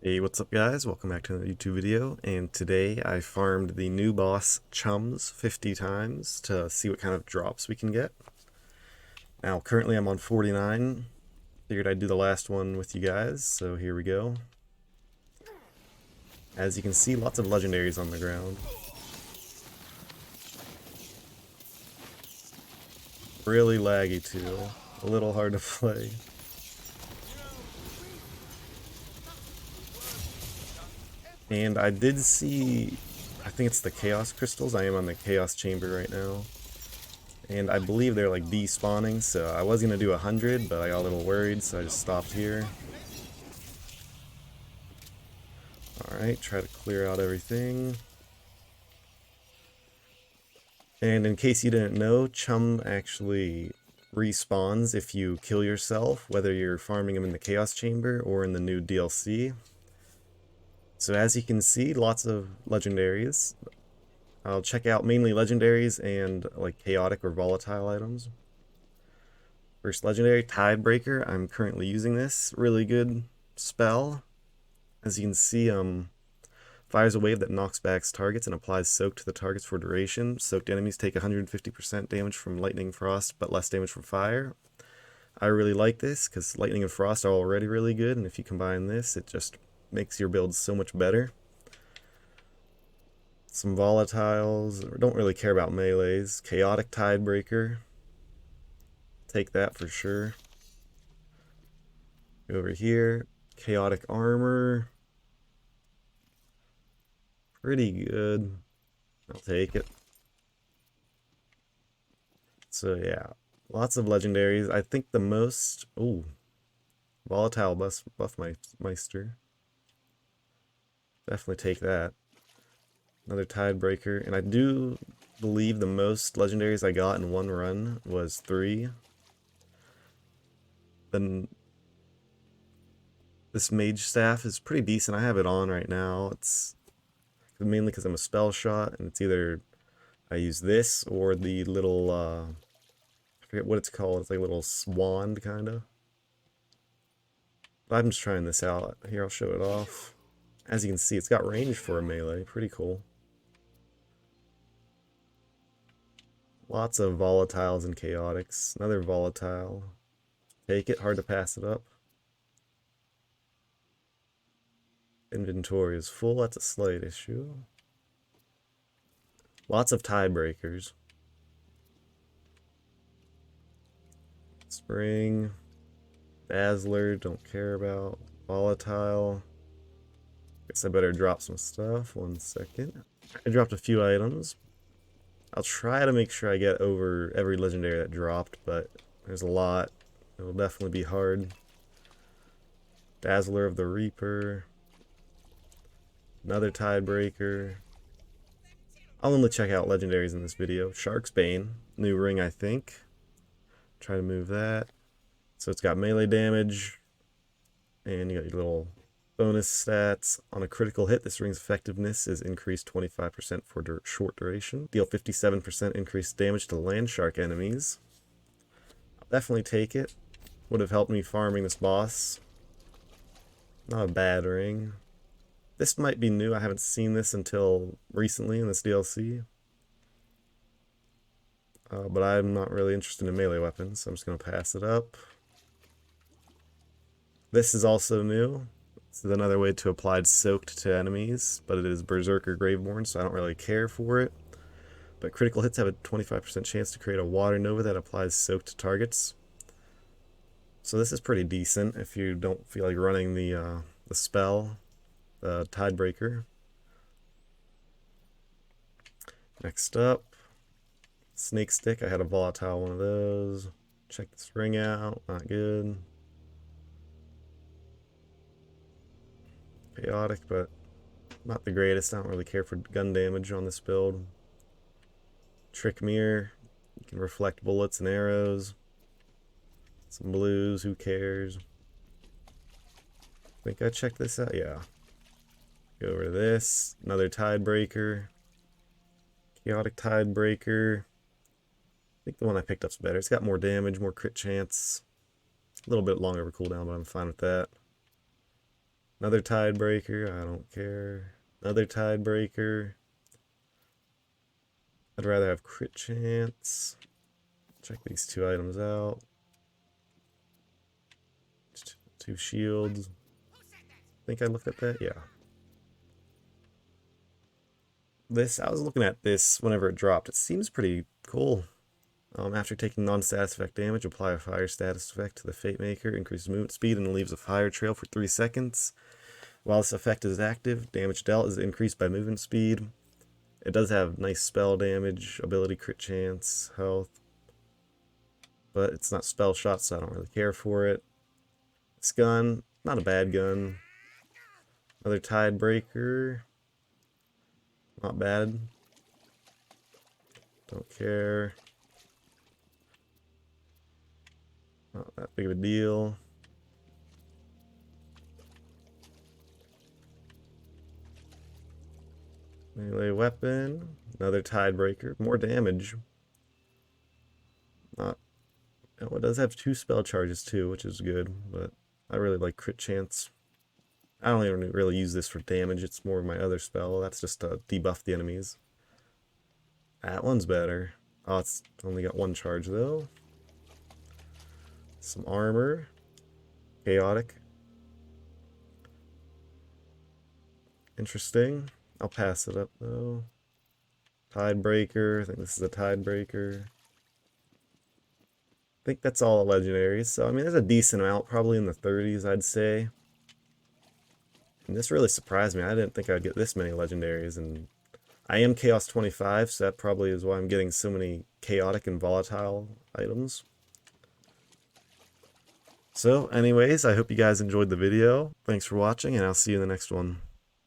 Hey, what's up guys? Welcome back to another YouTube video, and today I farmed the new boss Chums 50 times to see what kind of drops we can get. Now currently I'm on 49, figured I'd do the last one with you guys, so here we go. As you can see, lots of legendaries on the ground. Really laggy too, a little hard to play. And I did see, I think it's the Chaos Crystals. I am on the Chaos Chamber right now. And I believe they're like despawning, so I was gonna do 100, but I got a little worried, so I just stopped here. Alright, try to clear out everything. And in case you didn't know, Chum actually respawns if you kill yourself, whether you're farming him in the Chaos Chamber or in the new DLC. So as you can see, lots of legendaries. I'll check out mainly legendaries and like chaotic or volatile items. First legendary, Tidebreaker. I'm currently using this. Really good spell. As you can see, fires a wave that knocks back targets and applies soak to the targets for duration. Soaked enemies take 150% damage from lightning and frost, but less damage from fire. I really like this because lightning and frost are already really good, and if you combine this, it just makes your build so much better. Some volatiles, don't really care about melees. Chaotic Tidebreaker, take that for sure. Go over here, Chaotic Armor, pretty good. I'll take it. So yeah, lots of legendaries. I think the most, ooh, Volatile Buff Meister. Definitely take that. Another Tidebreaker, and I do believe the most legendaries I got in one run was 3. Then this Mage Staff is pretty decent. I have it on right now. It's mainly because I'm a spell shot, and it's either I use this or the little, I forget what it's called. It's like a little wand, kind of. But I'm just trying this out. Here, I'll show it off. As you can see, it's got range for a melee. Pretty cool. Lots of volatiles and chaotics. Another volatile. Take it. Hard to pass it up. Inventory is full. That's a slight issue. Lots of Tidebreakers. Spring. Dazzler. Don't care about. Volatile. Guess I better drop some stuff. 1 second. I dropped a few items. I'll try to make sure I get over every legendary that dropped, but there's a lot. It'll definitely be hard. Dazzler of the Reaper. Another Tidebreaker. I'll only check out legendaries in this video. Shark's Bane. New ring, I think. Try to move that. So it's got melee damage. And you got your little bonus stats. On a critical hit, this ring's effectiveness is increased 25% for short duration. Deal 57% increased damage to land shark enemies. I'll definitely take it. Would have helped me farming this boss. Not a bad ring. This might be new. I haven't seen this until recently in this DLC. But I'm not really interested in melee weapons, so I'm just going to pass it up. This is also new. This is another way to apply soaked to enemies, but it is Berserker Graveborn, so I don't really care for it. But critical hits have a 25% chance to create a water nova that applies soaked to targets. So this is pretty decent if you don't feel like running the spell. Tidebreaker. Next up, Snake Stick. I had a volatile one of those. Check this ring out. Not good. Chaotic, but not the greatest. I don't really care for gun damage on this build. Trick Mirror. You can reflect bullets and arrows. Some blues. Who cares? I think I checked this out. Yeah. Go over to this. Another Tidebreaker. Chaotic Tidebreaker. I think the one I picked up's better. It's got more damage, more crit chance. A little bit longer of a cooldown, but I'm fine with that. Another Tidebreaker, I don't care. Another Tidebreaker. I'd rather have crit chance. Check these two items out. Two shields. Think I looked at that? Yeah. I was looking at this whenever it dropped. It seems pretty cool. After taking non-status effect damage, apply a fire status effect to the Fate Maker, increases movement speed, and leaves a fire trail for 3 seconds. While this effect is active, damage dealt is increased by movement speed. It does have nice spell damage, ability crit chance, health, but it's not spell shot, so I don't really care for it. This gun, not a bad gun. Another Tidebreaker, not bad. Don't care. Not that big of a deal. Melee weapon, another Tidebreaker, more damage. Not. Oh, it does have 2 spell charges too, which is good, but I really like crit chance. I don't even really use this for damage, it's more of my other spell. That's just to debuff the enemies. That one's better. Oh, it's only got 1 charge though. Some armor. Chaotic. Interesting. I'll pass it up though. Tidebreaker. I think this is a Tidebreaker. I think that's all legendaries. So, I mean, there's a decent amount, probably in the 30s, I'd say. And this really surprised me. I didn't think I'd get this many legendaries. And I am Chaos 25, so that probably is why I'm getting so many chaotic and volatile items. So, anyways, I hope you guys enjoyed the video. Thanks for watching, and I'll see you in the next one.